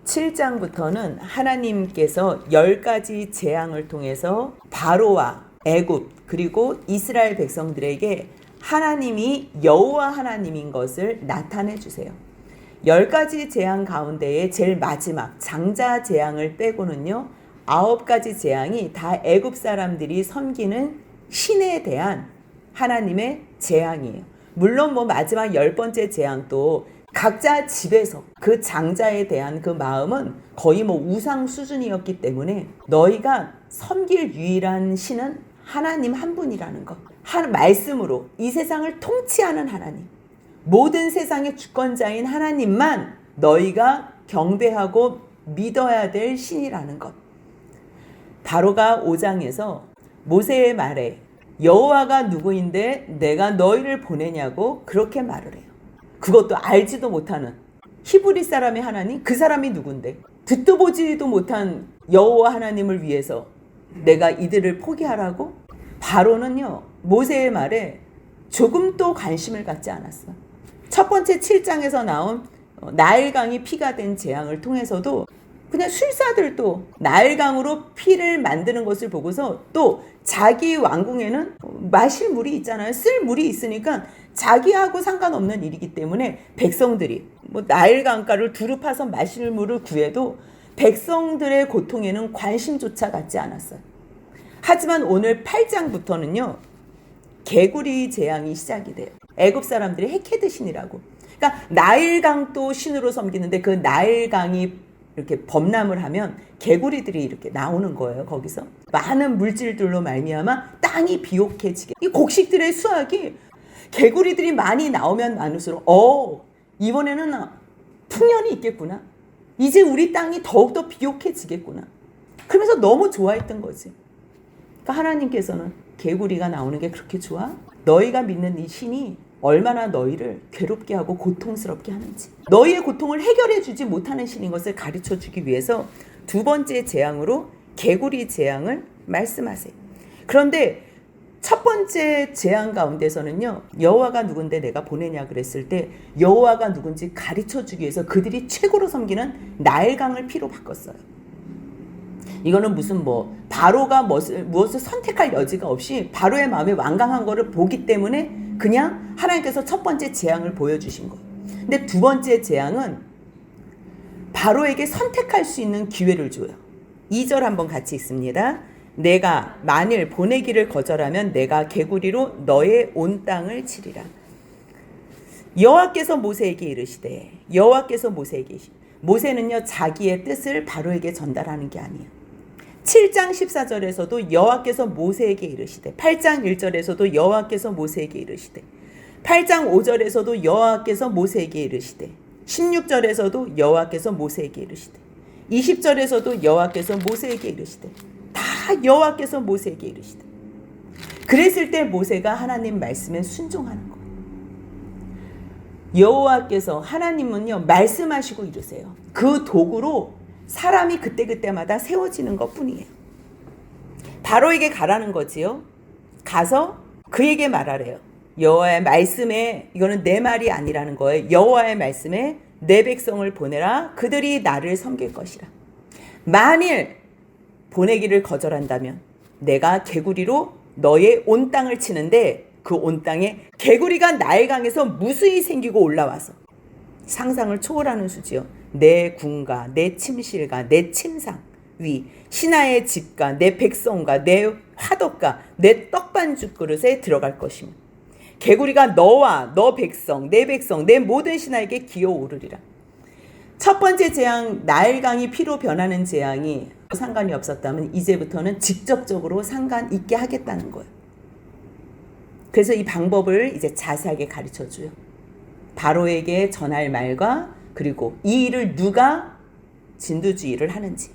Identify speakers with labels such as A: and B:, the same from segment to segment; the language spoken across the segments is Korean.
A: 7장부터는 하나님께서 10가지 재앙을 통해서 바로와 애굽 그리고 이스라엘 백성들에게 하나님이 여호와 하나님인 것을 나타내 주세요. 10가지 재앙 가운데에 제일 마지막 장자 재앙을 빼고는요, 9가지 재앙이 다 애굽 사람들이 섬기는 신에 대한 하나님의 재앙이에요. 물론 마지막 10번째 재앙도 각자 집에서 그 장자에 대한 그 마음은 거의 우상 수준이었기 때문에 너희가 섬길 유일한 신은 하나님 한 분이라는 것. 말씀으로 이 세상을 통치하는 하나님, 모든 세상의 주권자인 하나님만 너희가 경배하고 믿어야 될 신이라는 것. 바로가 5장에서 모세의 말에 여호와가 누구인데 내가 너희를 보내냐고 그렇게 말을 해요. 그것도 알지도 못하는 히브리 사람의 하나님, 그 사람이 누군데 듣도 보지도 못한 여호와 하나님을 위해서 내가 이들을 포기하라고? 바로는요, 모세의 말에 조금도 관심을 갖지 않았어. 첫 번째 7장에서 나온 나일강이 피가 된 재앙을 통해서도 그냥 술사들도 나일강으로 피를 만드는 것을 보고서 또 자기 왕궁에는 마실 물이 있잖아요. 쓸 물이 있으니까 자기하고 상관없는 일이기 때문에 백성들이 나일강가를 두루 파서 마실 물을 구해도 백성들의 고통에는 관심조차 갖지 않았어요. 하지만 오늘 8장부터는요, 개구리 재앙이 시작이 돼요. 애굽 사람들이 헤케드 신이라고. 그러니까 나일강도 신으로 섬기는데 그 나일강이 이렇게 범람을 하면 개구리들이 이렇게 나오는 거예요. 거기서 많은 물질들로 말미암아 땅이 비옥해지게, 이 곡식들의 수확이 개구리들이 많이 나오면 많을수록 이번에는 풍년이 있겠구나, 이제 우리 땅이 더욱더 비옥해지겠구나, 그러면서 너무 좋아했던 거지. 그러니까 하나님께서는 개구리가 나오는 게 그렇게 좋아? 너희가 믿는 이 신이 얼마나 너희를 괴롭게 하고 고통스럽게 하는지, 너희의 고통을 해결해 주지 못하는 신인 것을 가르쳐 주기 위해서 두 번째 재앙으로 개구리 재앙을 말씀하세요. 그런데 첫 번째 재앙 가운데서는요, 여호와가 누군데 내가 보내냐 그랬을 때 여호와가 누군지 가르쳐 주기 위해서 그들이 최고로 섬기는 나일강을 피로 바꿨어요. 이거는 무슨 바로가 무엇을 선택할 여지가 없이 바로의 마음이 완강한 거를 보기 때문에 그냥 하나님께서 첫 번째 재앙을 보여주신 거예요. 근데 두 번째 재앙은 바로에게 선택할 수 있는 기회를 줘요. 2절 한번 같이 읽습니다. 내가 만일 보내기를 거절하면 내가 개구리로 너의 온 땅을 치리라. 여호와께서 모세에게 이르시되, 여호와께서 모세에게, 모세는요 자기의 뜻을 바로에게 전달하는 게 아니에요. 7장 14절에서도 여호와께서 모세에게 이르시되, 8장 1절에서도 여호와께서 모세에게 이르시되, 8장 5절에서도 여호와께서 모세에게 이르시되, 16절에서도 여호와께서 모세에게 이르시되, 20절에서도 여호와께서 모세에게 이르시되, 다 여호와께서 모세에게 이르시되. 그랬을 때 모세가 하나님 말씀에 순종하는 거예요. 여호와께서, 하나님은요 말씀하시고 이르세요. 그 도구로 사람이 그때그때마다 세워지는 것 뿐이에요. 바로에게 가라는 거지요. 가서 그에게 말하래요. 여호와의 말씀에, 이거는 내 말이 아니라는 거예요. 여호와의 말씀에 내 백성을 보내라. 그들이 나를 섬길 것이라. 만일 보내기를 거절한다면 내가 개구리로 너의 온 땅을 치는데 그 온 땅에 개구리가 나일강에서 무수히 생기고 올라와서 상상을 초월하는 수지요. 내 궁과 내 침실과 내 침상 위, 신하의 집과 내 백성과 내 화덕과 내 떡반죽 그릇에 들어갈 것이며 개구리가 너와 너 백성, 내 모든 신하에게 기어오르리라. 첫 번째 재앙, 나일강이 피로 변하는 재앙이 상관이 없었다면 이제부터는 직접적으로 상관 있게 하겠다는 거예요. 그래서 이 방법을 이제 자세하게 가르쳐줘요. 바로에게 전할 말과 그리고 이 일을 누가 진두지휘를 하는지,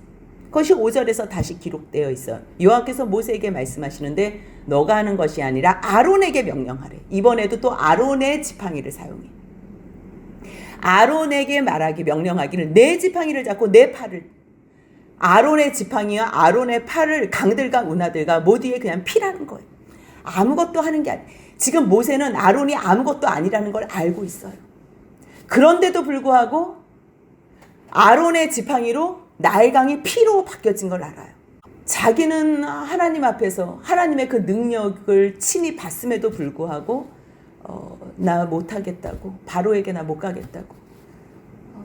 A: 그것이 5절에서 다시 기록되어 있어요. 여호와께서 모세에게 말씀하시는데 너가 하는 것이 아니라 아론에게 명령하래. 이번에도 또 아론의 지팡이를 사용해. 아론에게 말하기, 명령하기를 내 지팡이를 잡고 내 팔을, 아론의 지팡이와 아론의 팔을 강들과 운하들과 모두에 그냥 피라는 거예요. 아무것도 하는 게 아니에요. 지금 모세는 아론이 아무것도 아니라는 걸 알고 있어요. 그런데도 불구하고 아론의 지팡이로 나일강이 피로 바뀌어진 걸 알아요. 자기는 하나님 앞에서 하나님의 그 능력을 친히 봤음에도 불구하고 나 못하겠다고, 바로에게 나 못 가겠다고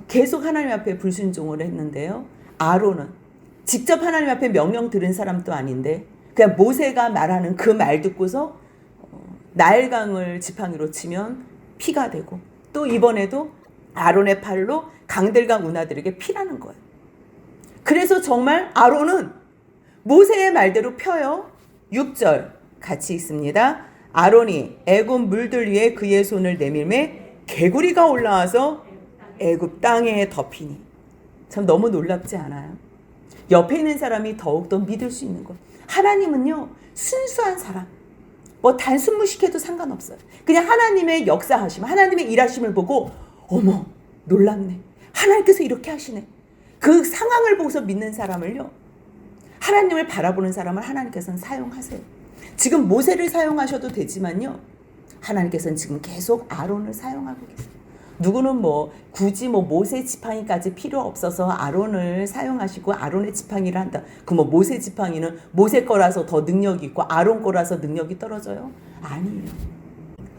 A: 계속 하나님 앞에 불순종을 했는데요. 아론은 직접 하나님 앞에 명령 들은 사람도 아닌데 그냥 모세가 말하는 그 말 듣고서 나일강을 지팡이로 치면 피가 되고, 또 이번에도 아론의 팔로 강들과 운하들에게 피라는 거예요. 그래서 정말 아론은 모세의 말대로 펴요. 6절 같이 있습니다. 아론이 애굽 물들 위에 그의 손을 내밀매 개구리가 올라와서 애굽 땅에 덮이니. 참 너무 놀랍지 않아요? 옆에 있는 사람이 더욱더 믿을 수 있는 것. 하나님은요, 순수한 사람, 뭐 단순 무식해도 상관없어요. 그냥 하나님의 역사하심, 하나님의 일하심을 보고 어머 놀랍네, 하나님께서 이렇게 하시네, 그 상황을 보고서 믿는 사람을요, 하나님을 바라보는 사람을 하나님께서는 사용하세요. 지금 모세를 사용하셔도 되지만요, 하나님께서는 지금 계속 아론을 사용하고 계세요. 누구는 뭐 굳이 뭐 모세 지팡이까지 필요 없어서 아론을 사용하시고 아론의 지팡이를 한다. 그 뭐 모세 지팡이는 모세 거라서 더 능력이 있고 아론 거라서 능력이 떨어져요? 아니에요.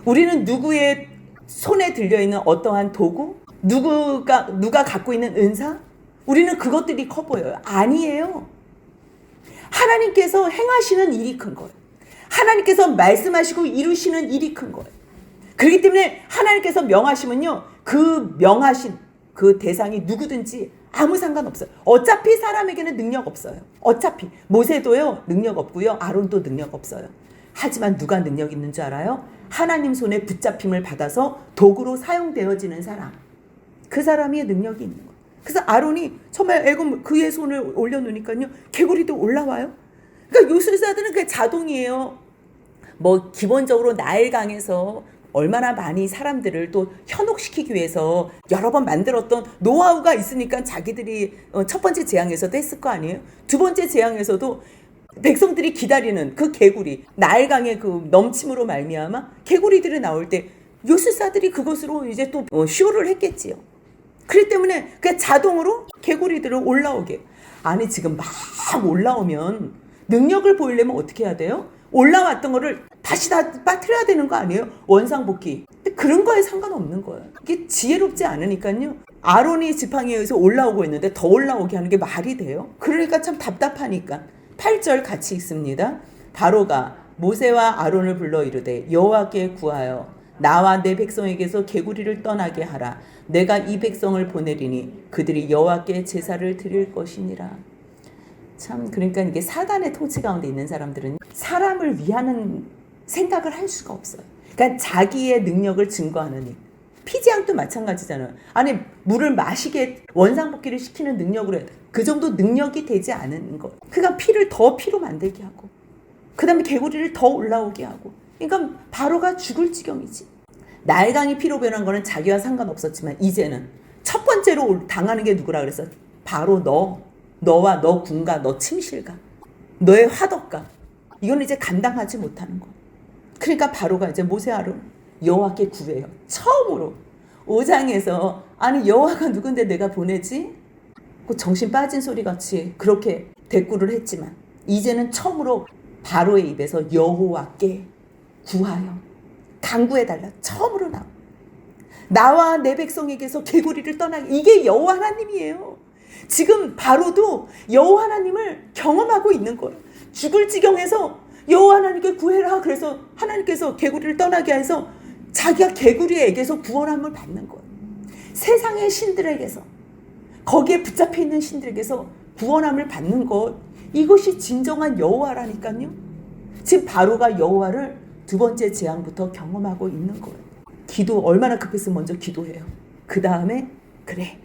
A: 우리는 누구의 손에 들려있는 어떠한 도구, 누가 갖고 있는 은사, 우리는 그것들이 커 보여요. 아니에요. 하나님께서 행하시는 일이 큰 거예요. 하나님께서 말씀하시고 이루시는 일이 큰 거예요. 그렇기 때문에 하나님께서 명하시면요, 그 명하신 그 대상이 누구든지 아무 상관없어요. 어차피 사람에게는 능력 없어요. 어차피 모세도요 능력 없고요, 아론도 능력 없어요. 하지만 누가 능력 있는 줄 알아요? 하나님 손에 붙잡힘을 받아서 도구로 사용되어지는 사람, 그 사람이 능력이 있는 거예요. 그래서 아론이 정말 애굽 그의 손을 올려놓으니까요 개구리도 올라와요. 그러니까 요술사들은 그게 자동이에요. 뭐 기본적으로 나일강에서 얼마나 많이 사람들을 또 현혹시키기 위해서 여러 번 만들었던 노하우가 있으니까 자기들이 첫 번째 재앙에서도 했을 거 아니에요. 두 번째 재앙에서도 백성들이 기다리는 그 개구리, 나일강의 그 넘침으로 말미암아 개구리들이 나올 때 요술사들이 그것으로 이제 또 쇼를 했겠지요. 그렇기 때문에 그냥 자동으로 개구리들을 올라오게. 아니 지금 막 올라오면 능력을 보이려면 어떻게 해야 돼요? 올라왔던 거를 다시 다 빠뜨려야 되는 거 아니에요? 원상복귀. 근데 그런 거에 상관없는 거예요. 이게 지혜롭지 않으니까요. 아론이 지팡이에 의해서 올라오고 있는데 더 올라오게 하는 게 말이 돼요? 그러니까 참 답답하니까. 8절 같이 읽습니다. 바로가 모세와 아론을 불러 이르되 여호와께 구하여 나와 내 백성에게서 개구리를 떠나게 하라. 내가 이 백성을 보내리니 그들이 여호와께 제사를 드릴 것이니라. 참 그러니까 이게 사단의 통치 가운데 있는 사람들은 사람을 위하는 생각을 할 수가 없어요. 그러니까 자기의 능력을 증거하는 일. 피지양도 마찬가지잖아요. 아니 물을 마시게 원상복귀를 시키는 능력으로 해야 돼. 그 정도 능력이 되지 않은 것. 그러니까 피를 더 피로 만들게 하고 그 다음에 개구리를 더 올라오게 하고. 그러니까 바로가 죽을 지경이지. 나일강이 피로 변한 거는 자기와 상관없었지만 이제는 첫 번째로 당하는 게 누구라 그랬어? 바로 너와 너 군가, 너 침실가, 너의 화덕가. 이건 이제 감당하지 못하는 거. 그러니까 바로가 이제 모세 아론 여호와께 구해요. 처음으로 5장에서 아니 여호와가 누군데 내가 보내지? 그 정신 빠진 소리 같이 그렇게 대꾸를 했지만 이제는 처음으로 바로의 입에서 여호와께 구하여 간구해달라. 처음으로 나와 내 백성에게서 개구리를 떠나게. 이게 여호와 하나님이에요. 지금 바로도 여호와 하나님을 경험하고 있는 거예요. 죽을 지경에서 여호와 하나님께 구해라. 그래서 하나님께서 개구리를 떠나게 해서 자기가 개구리에게서 구원함을 받는 거예요. 세상의 신들에게서, 거기에 붙잡혀 있는 신들에게서 구원함을 받는 것, 이것이 진정한 여호와라니까요. 지금 바로가 여호와를 두 번째 재앙부터 경험하고 있는 거예요. 기도 얼마나 급했으면 먼저 기도해요. 그 다음에 그래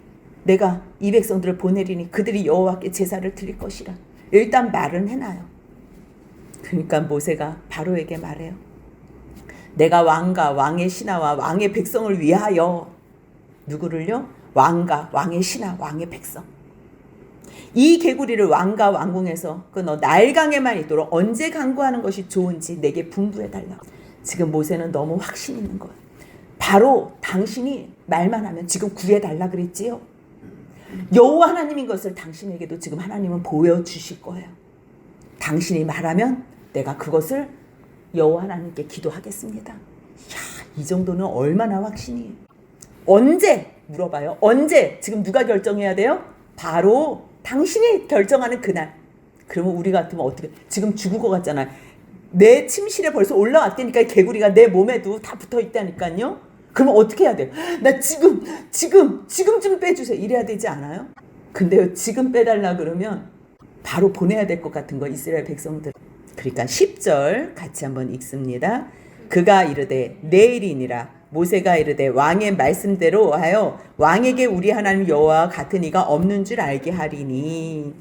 A: 내가 이 백성들을 보내리니 그들이 여호와께 제사를 드릴 것이라. 일단 말은 해놔요. 그러니까 모세가 바로에게 말해요. 내가 왕과 왕의 신하와 왕의 백성을 위하여 누구를요? 왕과 왕의 신하, 왕의 백성. 이 개구리를 왕과 왕궁에서 그 너 나일강에만 있도록 언제 간구하는 것이 좋은지 내게 분부해달라. 지금 모세는 너무 확신 있는 거예요. 바로 당신이 말만 하면 지금 구해달라 그랬지요. 여호와 하나님인 것을 당신에게도 지금 하나님은 보여주실 거예요. 당신이 말하면 내가 그것을 여호와 하나님께 기도하겠습니다. 이야, 이 정도는 얼마나 확신이. 언제 물어봐요. 언제? 지금 누가 결정해야 돼요? 바로 당신이 결정하는 그날. 그러면 우리 같으면 어떻게, 지금 죽을 것 같잖아요. 내 침실에 벌써 올라왔다니까 개구리가 내 몸에도 다 붙어 있다니까요. 그러면 어떻게 해야 돼요? 나 지금 좀 빼주세요. 이래야 되지 않아요? 근데요, 지금 빼달라 그러면 바로 보내야 될 것 같은 거, 이스라엘 백성들. 그러니까 10절 같이 한번 읽습니다. 그가 이르되 내일이니라. 모세가 이르되 왕의 말씀대로 하여 왕에게 우리 하나님 여호와 같은 이가 없는 줄 알게 하리니.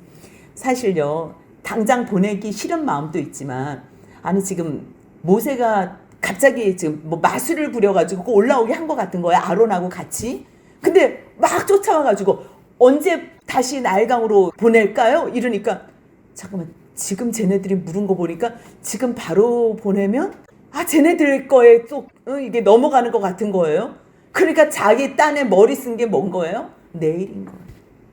A: 사실요, 당장 보내기 싫은 마음도 있지만, 아니 지금 모세가 갑자기 지금 뭐 마술을 부려가지고 올라오게 한 것 같은 거야, 아론하고 같이. 근데 막 쫓아와가지고 언제 다시 나일강으로 보낼까요? 이러니까 잠깐만, 지금 쟤네들이 물은 거 보니까 지금 바로 보내면 쟤네들 거에 또 이게 넘어가는 것 같은 거예요. 그러니까 자기 딴에 머리 쓴 게 뭔 거예요? 내일인 거예요.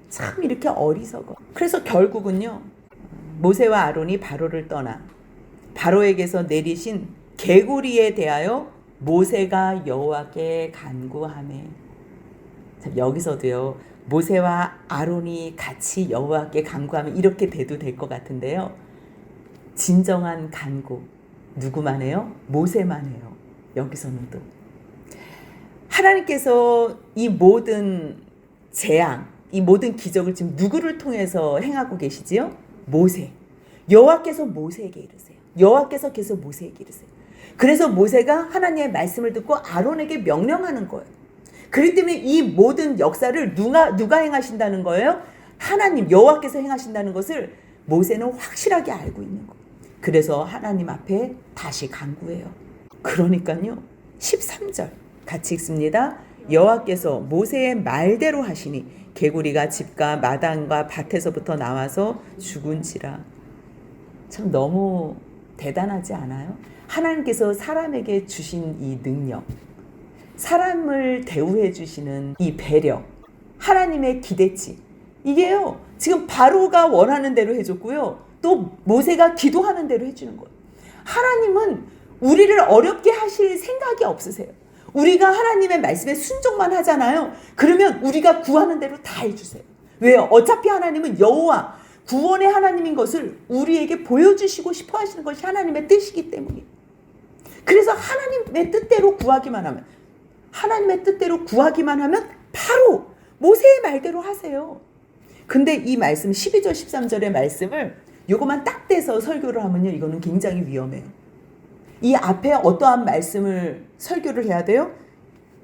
A: 참 이렇게 어리석어. 그래서 결국은요, 모세와 아론이 바로를 떠나 바로에게서 내리신 개구리에 대하여 모세가 여호와께 간구하매. 여기서도요, 모세와 아론이 같이 여호와께 간구하면 이렇게 돼도 될 것 같은데요, 진정한 간구 누구만 해요? 모세만 해요. 여기서는 또 하나님께서 이 모든 재앙, 이 모든 기적을 지금 누구를 통해서 행하고 계시지요? 모세. 여호와께서 모세에게 이르세요. 여호와께서 계속 모세에게 이르세요. 그래서 모세가 하나님의 말씀을 듣고 아론에게 명령하는 거예요. 그렇기 때문에 이 모든 역사를 누가 행하신다는 거예요? 하나님, 여호와께서 행하신다는 것을 모세는 확실하게 알고 있는 거예요. 그래서 하나님 앞에 다시 간구해요. 그러니까요, 13절 같이 읽습니다. 여호와께서 모세의 말대로 하시니 개구리가 집과 마당과 밭에서부터 나와서 죽은지라. 참 너무 대단하지 않아요? 하나님께서 사람에게 주신 이 능력, 사람을 대우해 주시는 이 배려, 하나님의 기대치, 이게요 지금 바로가 원하는 대로 해줬고요, 또 모세가 기도하는 대로 해주는 거예요. 하나님은 우리를 어렵게 하실 생각이 없으세요. 우리가 하나님의 말씀에 순종만 하잖아요. 그러면 우리가 구하는 대로 다 해주세요. 왜요? 어차피 하나님은 여호와, 구원의 하나님인 것을 우리에게 보여주시고 싶어 하시는 것이 하나님의 뜻이기 때문이에요. 그래서 하나님의 뜻대로 구하기만 하면, 하나님의 뜻대로 구하기만 하면 바로 모세의 말대로 하세요. 근데 이 말씀 12절 13절의 말씀을 요거만 딱 떼서 설교를 하면요, 이거는 굉장히 위험해요. 이 앞에 어떠한 말씀을 설교를 해야 돼요?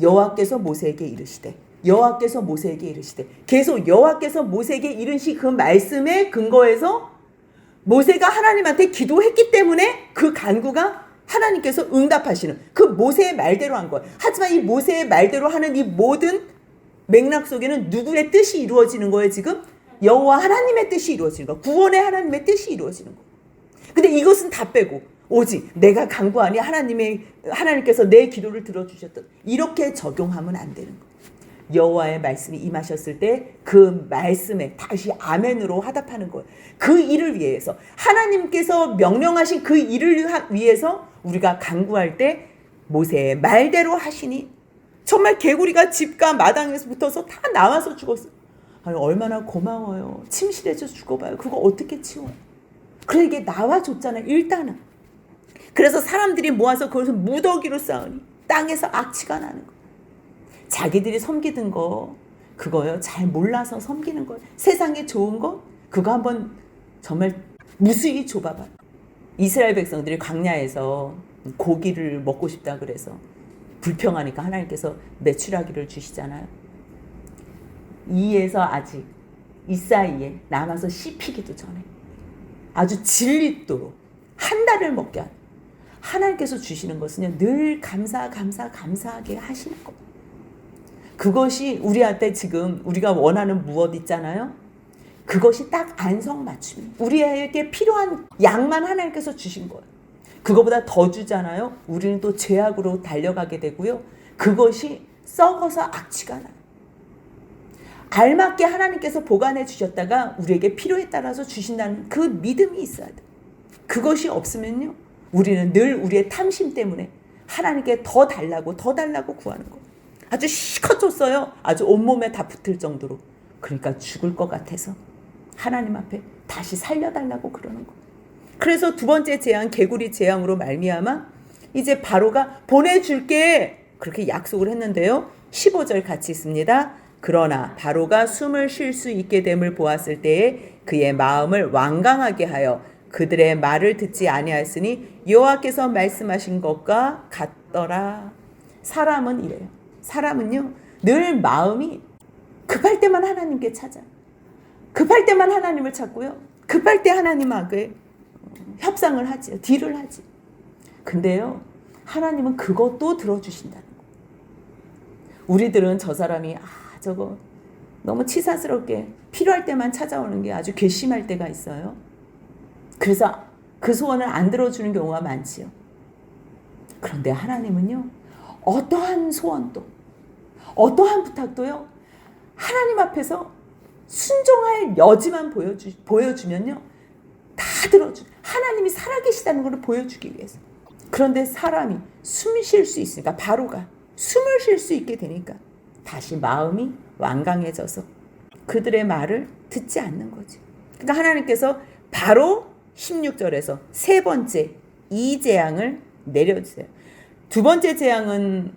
A: 여호와께서 모세에게 이르시되, 여호와께서 모세에게 이르시되, 계속 여호와께서 모세에게 이르시 그 말씀에 근거해서 모세가 하나님한테 기도했기 때문에 그 간구가 하나님께서 응답하시는 그 모세의 말대로 한 거예요. 하지만 이 모세의 말대로 하는 이 모든 맥락 속에는 누구의 뜻이 이루어지는 거예요? 지금 여호와 하나님의 뜻이 이루어지는 거, 구원의 하나님의 뜻이 이루어지는 거. 근데 이것은 다 빼고 오직 내가 간구하니 하나님께서 내 기도를 들어주셨던, 이렇게 적용하면 안 되는 거. 여호와의 말씀이 임하셨을 때 그 말씀에 다시 아멘으로 화답하는 거예요. 그 일을 위해서, 하나님께서 명령하신 그 일을 위해서 우리가 간구할 때 모세의 말대로 하시니, 정말 개구리가 집과 마당에서 붙어서 다 나와서 죽었어요. 아니, 얼마나 고마워요. 침실에서 죽어봐요. 그거 어떻게 치워요? 그래, 이게 나와줬잖아요, 일단은. 그래서 사람들이 모아서 그것을 무더기로 쌓으니 땅에서 악취가 나는 거. 자기들이 섬기던 거, 그거요, 잘 몰라서 섬기는 거예요. 세상에 좋은 거, 그거 한번 정말 무수히 좁아봐요. 이스라엘 백성들이 광야에서 고기를 먹고 싶다 그래서 불평하니까 하나님께서 메추라기를 주시잖아요. 이에서 아직 이 사이에 남아서 씹히기도 전에 아주 질리도록 한 달을 먹게 하는, 하나님께서 주시는 것은요, 늘 감사하게 하시는 것. 그것이 우리한테 지금 우리가 원하는 무엇 있잖아요. 그것이 딱 안성맞춤, 우리에게 필요한 양만 하나님께서 주신 거예요. 그거보다 더 주잖아요. 우리는 또 죄악으로 달려가게 되고요, 그것이 썩어서 악취가 나요. 알맞게 하나님께서 보관해 주셨다가 우리에게 필요에 따라서 주신다는 그 믿음이 있어야 돼. 그것이 없으면요, 우리는 늘 우리의 탐심 때문에 하나님께 더 달라고 구하는 거. 아주 실컷 줬어요. 아주 온몸에 다 붙을 정도로. 그러니까 죽을 것 같아서 하나님 앞에 다시 살려달라고 그러는 거. 그래서 두 번째 재앙, 개구리 재앙으로 말미암아 이제 바로가 보내줄게 그렇게 약속을 했는데요. 15절 같이 있습니다. 그러나 바로가 숨을 쉴 수 있게 됨을 보았을 때에 그의 마음을 완강하게 하여 그들의 말을 듣지 아니하였으니 여호와께서 말씀하신 것과 같더라. 사람은 이래요. 사람은요, 늘 마음이 급할 때만 하나님께 찾아. 급할 때만 하나님을 찾고요. 급할 때 하나님하고 협상을 하지요. 딜을 하지. 근데요, 하나님은 그것도 들어주신다는 거. 우리들은 저 사람이 저거 너무 치사스럽게 필요할 때만 찾아오는 게 아주 괘씸할 때가 있어요. 그래서 그 소원을 안 들어주는 경우가 많지요. 그런데 하나님은요, 어떠한 소원도 어떠한 부탁도요, 하나님 앞에서 순종할 여지만 보여주면요, 다 들어줘. 하나님이 살아계시다는 걸 보여주기 위해서. 그런데 사람이 숨 쉴 수 있으니까, 바로가 숨을 쉴 수 있게 되니까 다시 마음이 완강해져서 그들의 말을 듣지 않는 거지. 그러니까 하나님께서 바로 16절에서 세 번째 이 재앙을 내려주세요. 두 번째 재앙은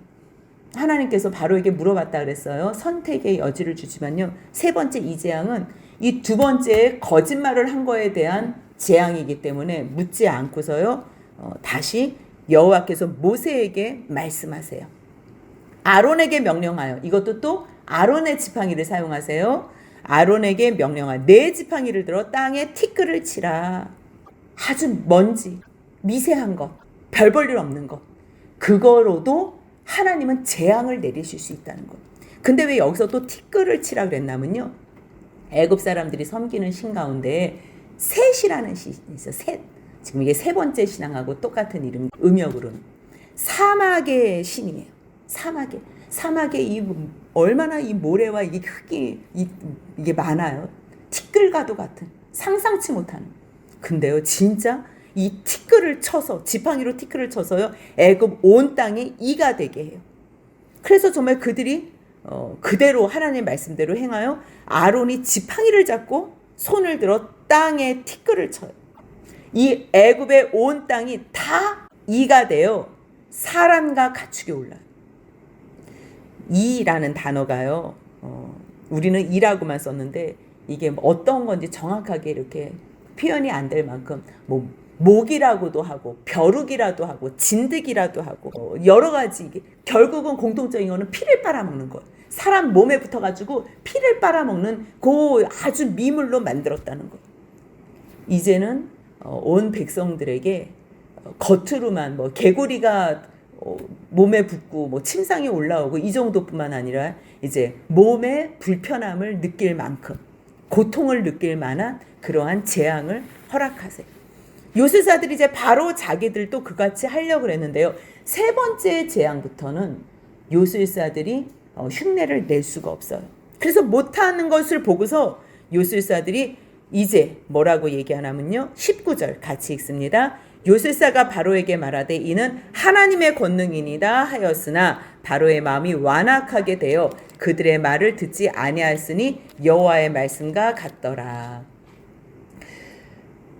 A: 하나님께서 바로에게 물어봤다 그랬어요. 선택의 여지를 주지만요, 세 번째 이 재앙은 이 두 번째 거짓말을 한 거에 대한 재앙이기 때문에 묻지 않고서요, 다시 여호와께서 모세에게 말씀하세요. 아론에게 명령하여, 이것도 또 아론의 지팡이를 사용하세요. 아론에게 명령하여 내 지팡이를 들어 땅에 티끌을 치라. 아주 먼지, 미세한 것, 별 볼 일 없는 것, 그거로도 하나님은 재앙을 내리실 수 있다는 것. 근데 왜 여기서 또 티끌을 치라 그랬냐면요, 애굽 사람들이 섬기는 신 가운데 셋이라는 신이 있어요. 셋. 지금 이게 세 번째 신앙하고 똑같은 이름, 음역으로는 사막의 신이에요. 사막에 이 얼마나 이 모래와 이 흙이 이게 많아요. 티끌과도 같은, 상상치 못하는. 근데요, 진짜 이 티끌을 쳐서, 지팡이로 티끌을 쳐서요, 애굽 온 땅에 이가 되게 해요. 그래서 정말 그들이 그대로 하나님의 말씀대로 행하여 아론이 지팡이를 잡고 손을 들어 땅에 티끌을 쳐요. 이 애굽의 온 땅이 다 이가 되어 사람과 가축이 올라요. 이라는 단어가요, 우리는 이라고만 썼는데 이게 어떤 건지 정확하게 이렇게 표현이 안 될 만큼 뭐 목이라고도 하고 벼룩이라도 하고 진드기라도 하고 여러 가지, 결국은 공통적인 거는 피를 빨아먹는 거예요. 사람 몸에 붙어가지고 피를 빨아먹는 그 아주 미물로 만들었다는 거. 이제는 온 백성들에게 겉으로만 뭐 개구리가 몸에 붙고 뭐 침상이 올라오고 이 정도뿐만 아니라 이제 몸의 불편함을 느낄 만큼, 고통을 느낄 만한 그러한 재앙을 허락하세요. 요술사들이 이제 바로 자기들도 그같이 하려고 했는데요, 세 번째 재앙부터는 요술사들이 흉내를 낼 수가 없어요. 그래서 못하는 것을 보고서 요술사들이 이제 뭐라고 얘기하냐면요, 19절 같이 읽습니다. 요술사가 바로에게 말하되 이는 하나님의 권능이니라 하였으나 바로의 마음이 완악하게 되어 그들의 말을 듣지 아니하였으니 여호와의 말씀과 같더라.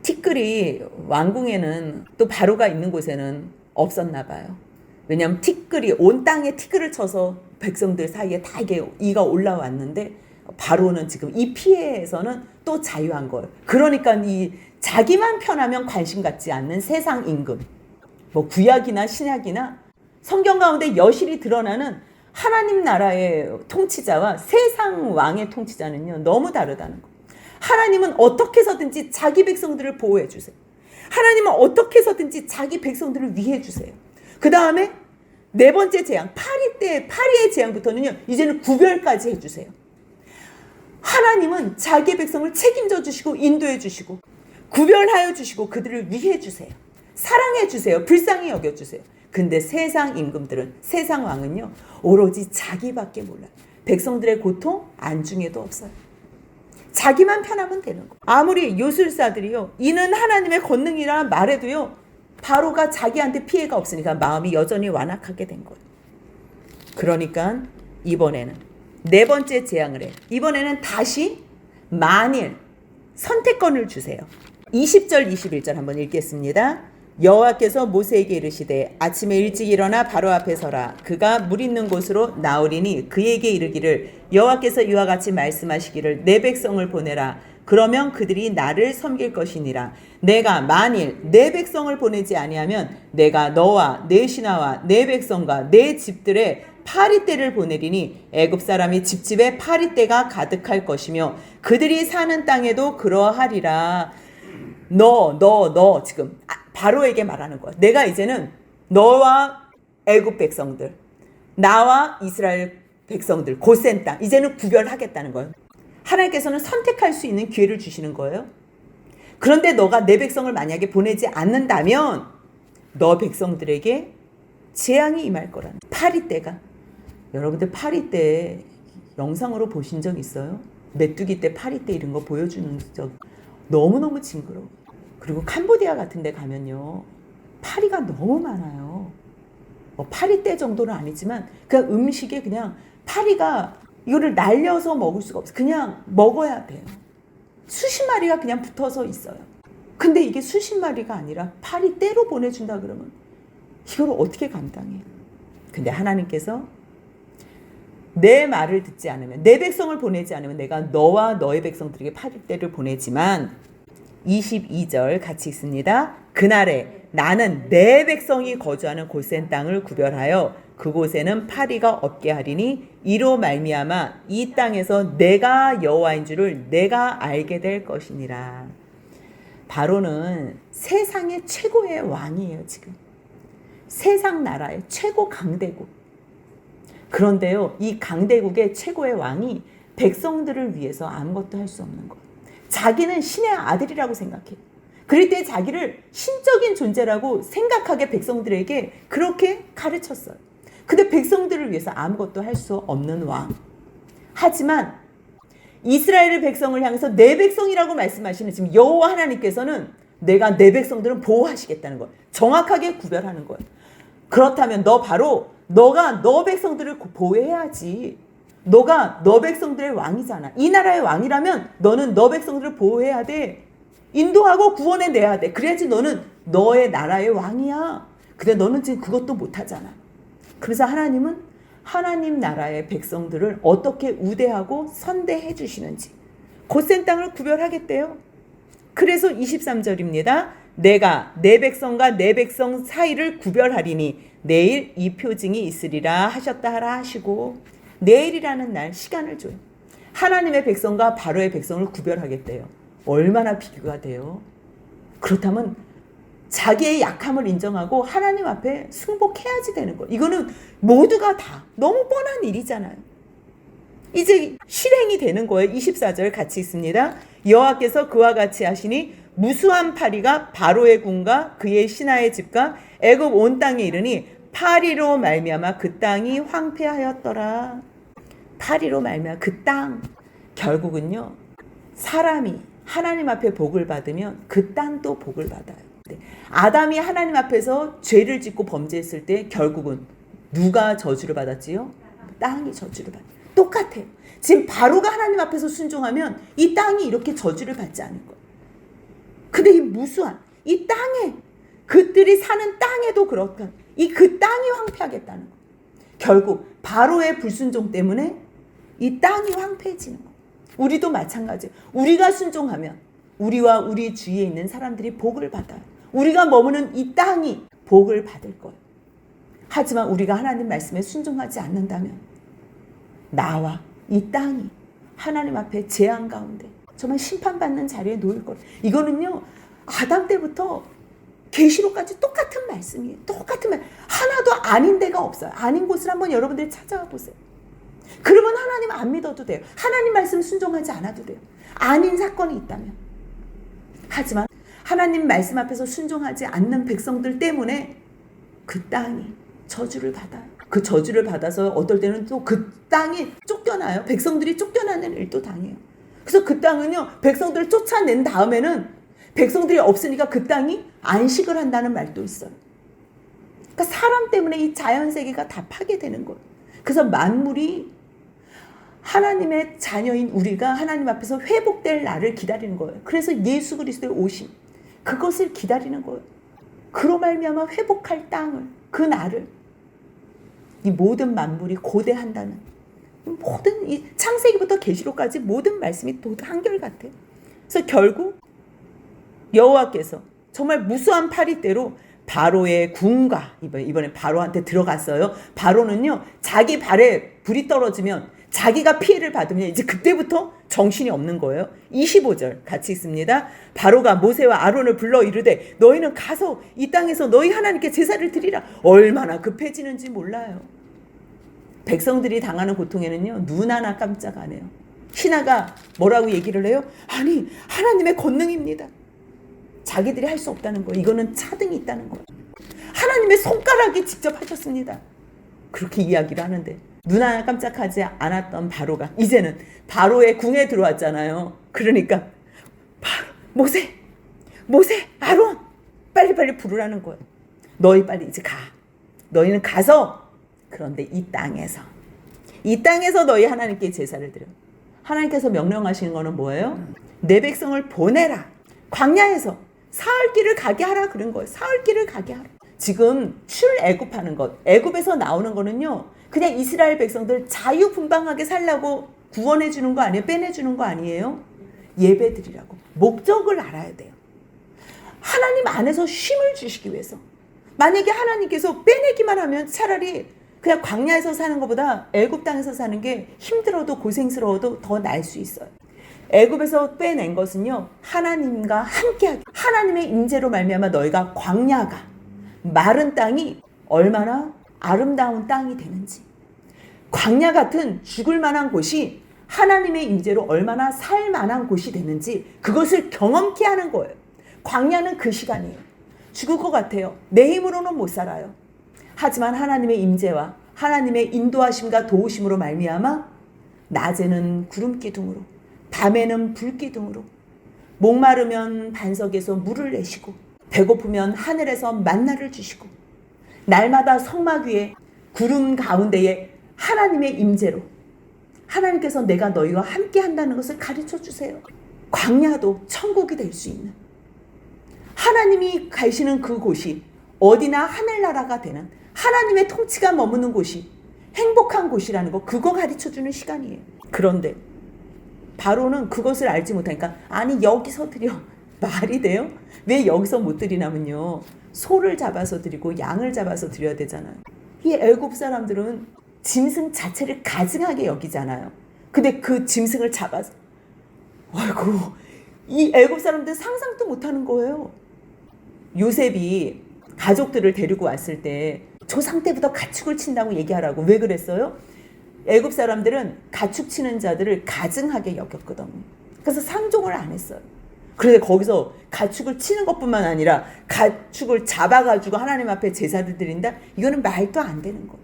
A: 티끌이 왕궁에는, 또 바로가 있는 곳에는 없었나 봐요. 왜냐하면 티끌이 온 땅에 티끌을 쳐서 백성들 사이에 다 이게 이가 올라왔는데 바로는 지금 이 피해에서는 또 자유한 거예요. 그러니까 이 자기만 편하면 관심 갖지 않는 세상 임금, 뭐 구약이나 신약이나 성경 가운데 여실히 드러나는 하나님 나라의 통치자와 세상 왕의 통치자는요, 너무 다르다는 거. 하나님은 어떻게 해서든지 자기 백성들을 보호해 주세요. 하나님은 어떻게 해서든지 자기 백성들을 위해 주세요. 그 다음에 네 번째 재앙, 파리의 재앙부터는요, 이제는 구별까지 해주세요. 하나님은 자기 백성을 책임져 주시고 인도해 주시고 구별하여 주시고 그들을 위해 주세요. 사랑해 주세요. 불쌍히 여겨 주세요. 근데 세상 임금들은, 세상 왕은요, 오로지 자기밖에 몰라요. 백성들의 고통 안중에도 없어요. 자기만 편하면 되는 거예요. 아무리 요술사들이요, 이는 하나님의 권능이라 말해도요, 바로가 자기한테 피해가 없으니까 마음이 여전히 완악하게 된 거예요. 그러니까 이번에는 네 번째 재앙을 해요. 이번에는 다시 만일 선택권을 주세요. 20절 21절 한번 읽겠습니다. 여호와께서 모세에게 이르시되 아침에 일찍 일어나 바로 앞에 서라. 그가 물 있는 곳으로 나오리니 그에게 이르기를 여호와께서 이와 같이 말씀하시기를 내 백성을 보내라. 그러면 그들이 나를 섬길 것이니라. 내가 만일 내 백성을 보내지 아니하면 내가 너와 내 신하와 내 백성과 내 집들에 파리떼를 보내리니 애굽 사람이 집집에 파리떼가 가득할 것이며 그들이 사는 땅에도 그러하리라. 너 지금 바로에게 말하는 거야. 내가 이제는 너와 애굽 백성들, 나와 이스라엘 백성들, 고센 땅 이제는 구별하겠다는 거예요. 하나님께서는 선택할 수 있는 기회를 주시는 거예요. 그런데 너가 내 백성을 만약에 보내지 않는다면 너 백성들에게 재앙이 임할 거라는. 파리떼가, 여러분들 파리떼 영상으로 보신 적 있어요? 메뚜기 때 파리떼 이런 거 보여주는 적 너무너무 징그러워. 그리고 캄보디아 같은 데 가면요, 파리가 너무 많아요. 뭐 파리떼 정도는 아니지만 그냥 음식에 그냥 파리가 이거를 날려서 먹을 수가 없어요. 그냥 먹어야 돼요. 수십 마리가 그냥 붙어서 있어요. 근데 이게 수십 마리가 아니라 파리떼로 보내준다 그러면 이걸 어떻게 감당해요? 근데 하나님께서 내 말을 듣지 않으면, 내 백성을 보내지 않으면 내가 너와 너의 백성들에게 파리떼를 보내지만 22절 같이 있습니다. 그날에 나는 내 백성이 거주하는 고센 땅을 구별하여 그곳에는 파리가 없게 하리니 이로 말미암아 이 땅에서 내가 여호와인 줄을 내가 알게 될 것이니라. 바로는 세상의 최고의 왕이에요. 지금 세상 나라의 최고 강대국. 그런데요, 이 강대국의 최고의 왕이 백성들을 위해서 아무것도 할 수 없는 거예요. 자기는 신의 아들이라고 생각해요. 그럴 때 자기를 신적인 존재라고 생각하게 백성들에게 그렇게 가르쳤어요. 근데 백성들을 위해서 아무것도 할 수 없는 왕. 하지만 이스라엘의 백성을 향해서 내 백성이라고 말씀하시는 지금 여호와 하나님께서는 내가 내 백성들은 보호하시겠다는 거예요. 정확하게 구별하는 거예요. 그렇다면 너가 너 백성들을 보호해야지. 너가 너 백성들의 왕이잖아. 이 나라의 왕이라면 너는 너 백성들을 보호해야 돼. 인도하고 구원해내야 돼. 그래야지 너는 너의 나라의 왕이야. 근데 너는 지금 그것도 못하잖아. 그래서 하나님은 하나님 나라의 백성들을 어떻게 우대하고 선대해 주시는지 고센 땅을 구별하겠대요. 그래서 23절입니다. 내가 내 백성과 내 백성 사이를 구별하리니 내일 이 표징이 있으리라 하셨다 하라 하시고, 내일이라는 날 시간을 줘요. 하나님의 백성과 바로의 백성을 구별하겠대요. 얼마나 비교가 돼요. 그렇다면 자기의 약함을 인정하고 하나님 앞에 승복해야지 되는 거예요. 이거는 모두가 다 너무 뻔한 일이잖아요. 이제 실행이 되는 거예요. 24절 같이 있습니다. 여호와께서 그와 같이 하시니 무수한 파리가 바로의 궁과 그의 신하의 집과 애굽 온 땅에 이르니 파리로 말미암아 그 땅이 황폐하였더라. 파리로 말미암아 그 땅. 결국은요, 사람이 하나님 앞에 복을 받으면 그 땅도 복을 받아요. 아담이 하나님 앞에서 죄를 짓고 범죄했을 때 결국은 누가 저주를 받았지요? 땅이 저주를 받아요. 똑같아요. 지금 바로가 하나님 앞에서 순종하면 이 땅이 이렇게 저주를 받지 않을 거예요. 근데 이 무수한 이 땅에, 그들이 사는 땅에도 그렇다. 그 땅이 황폐하겠다는 거예요. 결국 바로의 불순종 때문에 이 땅이 황폐해지는 거예요. 우리도 마찬가지예요. 우리가 순종하면 우리와 우리 주위에 있는 사람들이 복을 받아요. 우리가 머무는 이 땅이 복을 받을 거예요. 하지만 우리가 하나님 말씀에 순종하지 않는다면 나와 이 땅이 하나님 앞에 재앙 가운데 정말 심판받는 자리에 놓일 거예요. 이거는요, 아담 때부터 계시록까지 똑같은 말씀이에요. 똑같은 말. 하나도 아닌 데가 없어요. 아닌 곳을 한번 여러분들이 찾아와 보세요. 그러면 하나님 안 믿어도 돼요. 하나님 말씀 순종하지 않아도 돼요. 아닌 사건이 있다면. 하지만 하나님 말씀 앞에서 순종하지 않는 백성들 때문에 그 땅이 저주를 받아요. 그 저주를 받아서 어떨 때는 또 그 땅이 쫓겨나요. 백성들이 쫓겨나는 일도 당해요. 그래서 그 땅은요, 백성들을 쫓아낸 다음에는 백성들이 없으니까 그 땅이 안식을 한다는 말도 있어요. 그러니까 사람 때문에 이 자연세계가 다 파괴되는 거예요. 그래서 만물이 하나님의 자녀인 우리가 하나님 앞에서 회복될 날을 기다리는 거예요. 그래서 예수 그리스도의 오심, 그것을 기다리는 거예요. 그로 말미암아 회복할 땅을, 그 날을 이 모든 만물이 고대한다는, 모든 이 창세기부터 계시록까지 모든 말씀이 또 한결같아요. 그래서 결국 여호와께서 정말 무수한 파리대로 바로의 군과, 이번에 바로한테 들어갔어요. 바로는요, 자기 발에 불이 떨어지면 자기가 피해를 받으면 이제 그때부터 정신이 없는 거예요. 25절 같이 있습니다. 바로가 모세와 아론을 불러 이르되 너희는 가서 이 땅에서 너희 하나님께 제사를 드리라. 얼마나 급해지는지 몰라요. 백성들이 당하는 고통에는요, 눈 하나 깜짝 안 해요. 신하가 뭐라고 얘기를 해요? 아니, 하나님의 권능입니다. 자기들이 할 수 없다는 거예요. 이거는 차등이 있다는 거예요. 하나님의 손가락이 직접 하셨습니다. 그렇게 이야기를 하는데 눈 하나 깜짝하지 않았던 바로가 이제는 바로의 궁에 들어왔잖아요. 그러니까 모세, 아론 빨리빨리 부르라는 거예요. 너희 빨리 이제 가. 너희는 가서, 그런데 이 땅에서 너희 하나님께 제사를 드려. 하나님께서 명령하시는 거는 뭐예요? 내 백성을 보내라. 광야에서 사흘길을 가게 하라 그런 거예요. 사흘길을 가게 하라. 지금 출애굽하는 것, 애굽에서 나오는 거는요, 그냥 이스라엘 백성들 자유분방하게 살라고 구원해 주는 거 아니에요? 빼내 주는 거 아니에요? 예배 드리라고. 목적을 알아야 돼요. 하나님 안에서 쉼을 주시기 위해서. 만약에 하나님께서 빼내기만 하면 차라리 그냥 광야에서 사는 것보다 애굽 땅에서 사는 게 힘들어도 고생스러워도 더 나을 수 있어요. 애굽에서 빼낸 것은요, 하나님과 함께하기, 하나님의 임재로 말미암아 너희가 광야가, 마른 땅이 얼마나 아름다운 땅이 되는지, 광야 같은 죽을 만한 곳이 하나님의 임재로 얼마나 살 만한 곳이 되는지 그것을 경험케 하는 거예요. 광야는 그 시간이에요. 죽을 것 같아요. 내 힘으로는 못 살아요. 하지만 하나님의 임재와 하나님의 인도하심과 도우심으로 말미암아 낮에는 구름 기둥으로, 밤에는 불 기둥으로, 목마르면 반석에서 물을 내시고 배고프면 하늘에서 만나를 주시고, 날마다 성막 위에 구름 가운데에 하나님의 임재로 하나님께서 내가 너희와 함께 한다는 것을 가르쳐 주세요. 광야도 천국이 될 수 있는, 하나님이 가시는 그곳이 어디나 하늘나라가 되는, 하나님의 통치가 머무는 곳이 행복한 곳이라는 거, 그거 가르쳐 주는 시간이에요. 그런데 바로는 그것을 알지 못하니까, 아니 여기서 드려. 말이 돼요? 왜 여기서 못 드리냐면요, 소를 잡아서 드리고 양을 잡아서 드려야 되잖아요. 이 애굽 사람들은 짐승 자체를 가증하게 여기잖아요. 근데 그 짐승을 잡아서, 아이고, 이 애굽 사람들은 상상도 못하는 거예요. 요셉이 가족들을 데리고 왔을 때 조상 때부터 가축을 친다고 얘기하라고. 왜 그랬어요? 애굽 사람들은 가축 치는 자들을 가증하게 여겼거든요. 그래서 상종을 안 했어요. 그런데 거기서 가축을 치는 것뿐만 아니라 가축을 잡아가지고 하나님 앞에 제사를 드린다? 이거는 말도 안 되는 거예요.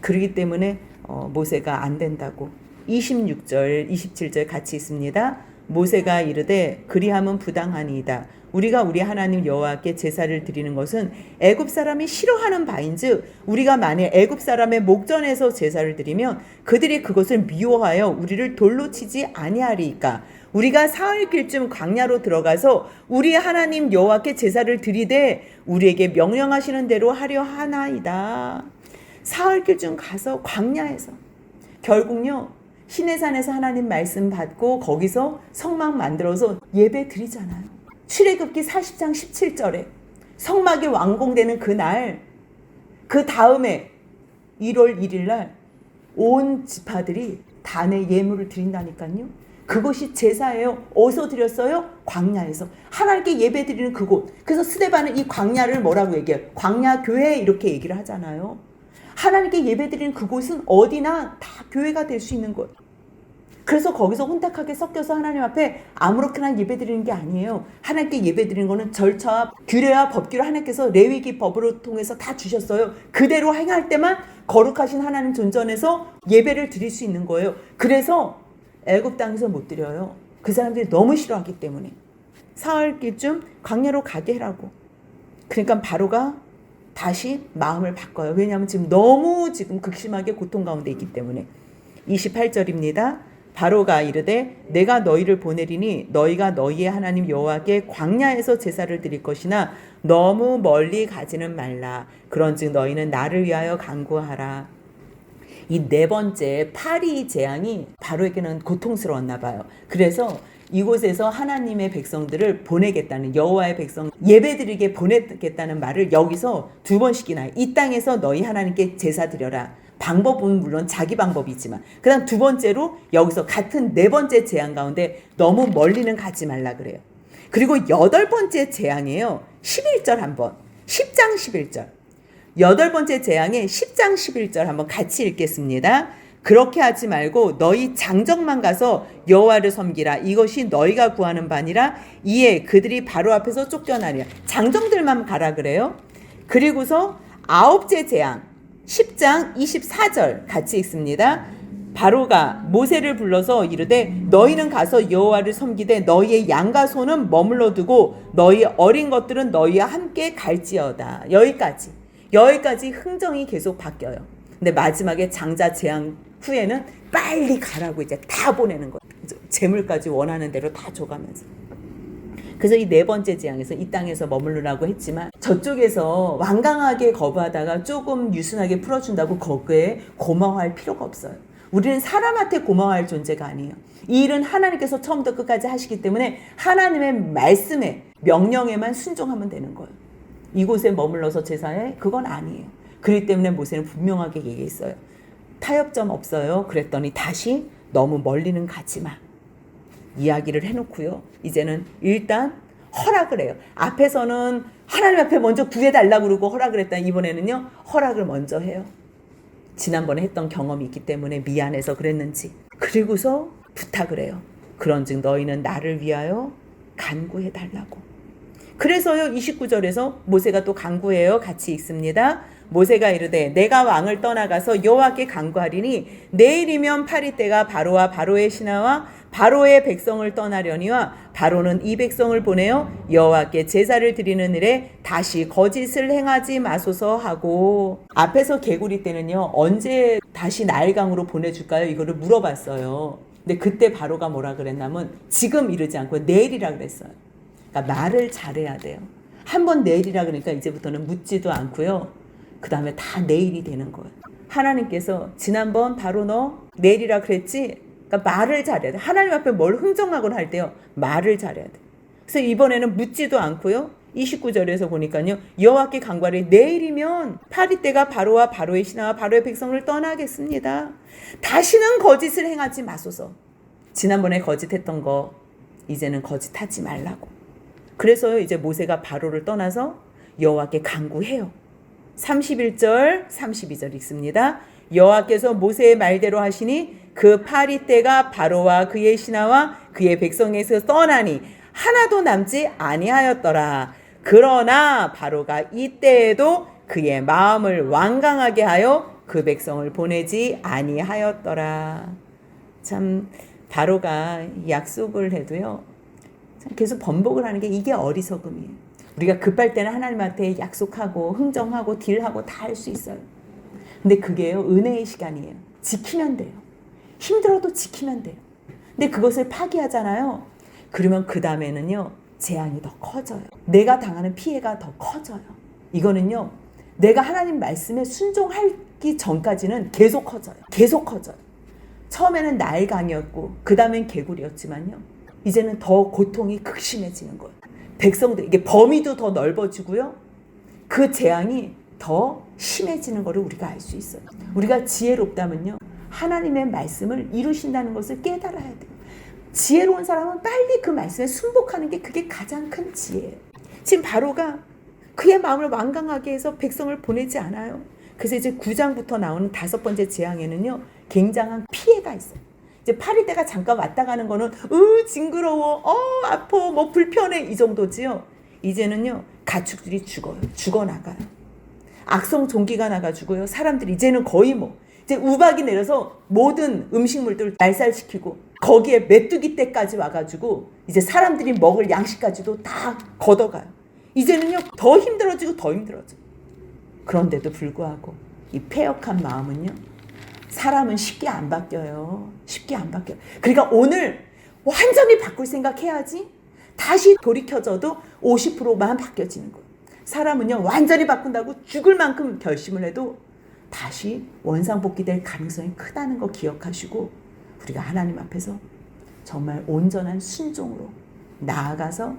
A: 그렇기 때문에 모세가 안 된다고. 26절, 27절 같이 있습니다. 모세가 이르되 그리함은 부당하니이다. 우리가 우리 하나님 여호와께 제사를 드리는 것은 애굽 사람이 싫어하는 바인즉 우리가 만일 애굽 사람의 목전에서 제사를 드리면 그들이 그것을 미워하여 우리를 돌로 치지 아니하리이까. 우리가 사흘길쯤 광야로 들어가서 우리 하나님 여호와께 제사를 드리되 우리에게 명령하시는 대로 하려 하나이다. 사흘길쯤 가서 광야에서 결국요, 시내산에서 하나님 말씀 받고 거기서 성막 만들어서 예배 드리잖아요. 출애굽기 40장 17절에 성막이 완공되는 그날, 그 다음에 1월 1일 날 온 지파들이 단의 예물을 드린다니까요. 그것이 제사예요. 어디서 드렸어요? 광야에서. 하나님께 예배 드리는 그곳. 그래서 스데반은 이 광야를 뭐라고 얘기해요? 광야교회 이렇게 얘기를 하잖아요. 하나님께 예배 드리는 그곳은 어디나 다 교회가 될 수 있는 곳. 그래서 거기서 혼탁하게 섞여서 하나님 앞에 아무렇게나 예배드리는 게 아니에요. 하나님께 예배드리는 거는 절차와 규례와 법규를 하나님께서 레위기 법으로 통해서 다 주셨어요. 그대로 행할 때만 거룩하신 하나님 존전에서 예배를 드릴 수 있는 거예요. 그래서 애굽 땅에서 못 드려요. 그 사람들이 너무 싫어하기 때문에. 사흘쯤 광야로 가게 해라고. 그러니까 바로가 다시 마음을 바꿔요. 왜냐하면 지금 너무 극심하게 고통 가운데 있기 때문에. 28절입니다. 바로가 이르되 내가 너희를 보내리니 너희가 너희의 하나님 여호와께 광야에서 제사를 드릴 것이나 너무 멀리 가지는 말라. 그런즉 너희는 나를 위하여 간구하라. 이 네 번째 파리 재앙이 바로에게는 고통스러웠나 봐요. 그래서 이곳에서 하나님의 백성들을 보내겠다는, 여호와의 백성 예배드리게 보내겠다는 말을 여기서 두 번씩이나, 이 땅에서 너희 하나님께 제사 드려라. 방법은 물론 자기 방법이지만, 그 다음 두 번째로 여기서 같은 네 번째 재앙 가운데 너무 멀리는 가지 말라 그래요. 그리고 여덟 번째 재앙이에요. 11절 한번, 10장 11절. 여덟 번째 재앙의 10장 11절 한번 같이 읽겠습니다. 그렇게 하지 말고 너희 장정만 가서 여호와를 섬기라. 이것이 너희가 구하는 바니라. 이에 그들이 바로 앞에서 쫓겨나리라. 장정들만 가라 그래요. 그리고서 아홉째 재앙 10장 24절 같이 읽습니다. 바로가 모세를 불러서 이르되 너희는 가서 여호와를 섬기되 너희의 양과 소는 머물러 두고 너희 어린 것들은 너희와 함께 갈지어다. 여기까지 흥정이 계속 바뀌어요. 근데 마지막에 장자 재앙 후에는 빨리 가라고 이제 다 보내는 거예요. 재물까지 원하는 대로 다 줘가면서. 그래서 이 네 번째 재앙에서 이 땅에서 머무르라고 했지만 저쪽에서 완강하게 거부하다가 조금 유순하게 풀어준다고 거기에 고마워할 필요가 없어요. 우리는 사람한테 고마워할 존재가 아니에요. 이 일은 하나님께서 처음부터 끝까지 하시기 때문에 하나님의 말씀에, 명령에만 순종하면 되는 거예요. 이곳에 머물러서 제사해? 그건 아니에요. 그렇기 때문에 모세는 분명하게 얘기했어요. 타협점 없어요. 그랬더니 다시 너무 멀리는 가지 마. 이야기를 해놓고요. 이제는 일단 허락을 해요. 앞에서는 하나님 앞에 먼저 구해달라고 그러고 허락을 했다. 이번에는요. 허락을 먼저 해요. 지난번에 했던 경험이 있기 때문에 미안해서 그랬는지. 그리고서 부탁을 해요. 그런즉 너희는 나를 위하여 간구해달라고. 그래서요. 29절에서 모세가 또 간구해요. 같이 읽습니다. 모세가 이르되 내가 왕을 떠나가서 여호와께 간구하리니 내일이면 파리 때가 바로와 바로의 신하와 바로의 백성을 떠나려니와 바로는 이 백성을 보내어 여호와께 제사를 드리는 일에 다시 거짓을 행하지 마소서 하고. 앞에서 개구리 때는요 언제 다시 나일강으로 보내줄까요? 이거를 물어봤어요. 근데 그때 바로가 뭐라 그랬냐면 지금 이르지 않고 내일이라 그랬어요. 그러니까 말을 잘해야 돼요. 한번 내일이라 그러니까 이제부터는 묻지도 않고요. 그 다음에 다 내일이 되는 거예요. 하나님께서 지난번 바로 너 내일이라 그랬지? 그러니까 말을 잘해야 돼. 하나님 앞에 뭘 흥정하거나 할 때요. 말을 잘해야 돼. 그래서 이번에는 묻지도 않고요. 29절에서 보니까요. 여호와께 간구하리 내일이면 파리 때가 바로와 바로의 신하와 바로의 백성을 떠나겠습니다. 다시는 거짓을 행하지 마소서. 지난번에 거짓했던 거 이제는 거짓하지 말라고. 그래서요. 이제 모세가 바로를 떠나서 여호와께 간구해요. 31절 32절 읽습니다. 여호와께서 모세의 말대로 하시니 그 파리 때가 바로와 그의 신하와 그의 백성에서 떠나니 하나도 남지 아니하였더라. 그러나 바로가 이때에도 그의 마음을 완강하게 하여 그 백성을 보내지 아니하였더라. 참 바로가 약속을 해도요 계속 번복을 하는 게 이게 어리석음이에요. 우리가 급할 때는 하나님한테 약속하고 흥정하고 딜하고 다 할 수 있어요. 근데 그게요 은혜의 시간이에요. 지키면 돼요. 힘들어도 지키면 돼요. 근데 그것을 파기하잖아요. 그러면 그 다음에는요 재앙이 더 커져요. 내가 당하는 피해가 더 커져요. 이거는요 내가 하나님 말씀에 순종하기 전까지는 계속 커져요. 처음에는 나일강이었고 그 다음엔 개구리였지만요 이제는 더 고통이 극심해지는 거예요. 백성들, 이게 범위도 더 넓어지고요. 그 재앙이 더 심해지는 것을 우리가 알 수 있어요. 우리가 지혜롭다면요. 하나님의 말씀을 이루신다는 것을 깨달아야 돼요. 지혜로운 사람은 빨리 그 말씀에 순복하는 게 그게 가장 큰 지혜예요. 지금 바로가 그의 마음을 완강하게 해서 백성을 보내지 않아요. 그래서 이제 9장부터 나오는 5번째 재앙에는요. 굉장한 피해가 있어요. 이제 8일때가 잠깐 왔다 가는 거는 징그러워, 아파, 뭐 불편해 이 정도지요. 이제는요 가축들이 죽어나가요. 악성 종기가 나가지고요. 사람들이 이제는 거의 뭐 이제 우박이 내려서 모든 음식물들을 날살시키고 거기에 메뚜기 떼까지 와가지고 이제 사람들이 먹을 양식까지도 다 걷어가요. 이제는요 더 힘들어지고 더 힘들어져. 그런데도 불구하고 이 패역한 마음은요 사람은 쉽게 안 바뀌어요. 쉽게 안 바뀌어요. 그러니까 오늘 완전히 바꿀 생각해야지 다시 돌이켜져도 50%만 바뀌어지는 거예요. 사람은요 완전히 바꾼다고 죽을 만큼 결심을 해도 다시 원상복귀될 가능성이 크다는 거 기억하시고 우리가 하나님 앞에서 정말 온전한 순종으로 나아가서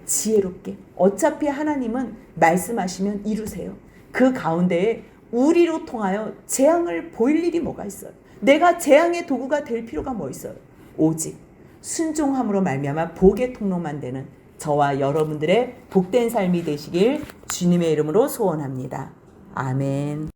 A: 지혜롭게, 어차피 하나님은 말씀하시면 이루세요. 그 가운데에 우리로 통하여 재앙을 보일 일이 뭐가 있어요? 내가 재앙의 도구가 될 필요가 뭐 있어요? 오직 순종함으로 말미암아 복의 통로만 되는 저와 여러분들의 복된 삶이 되시길 주님의 이름으로 소원합니다. 아멘.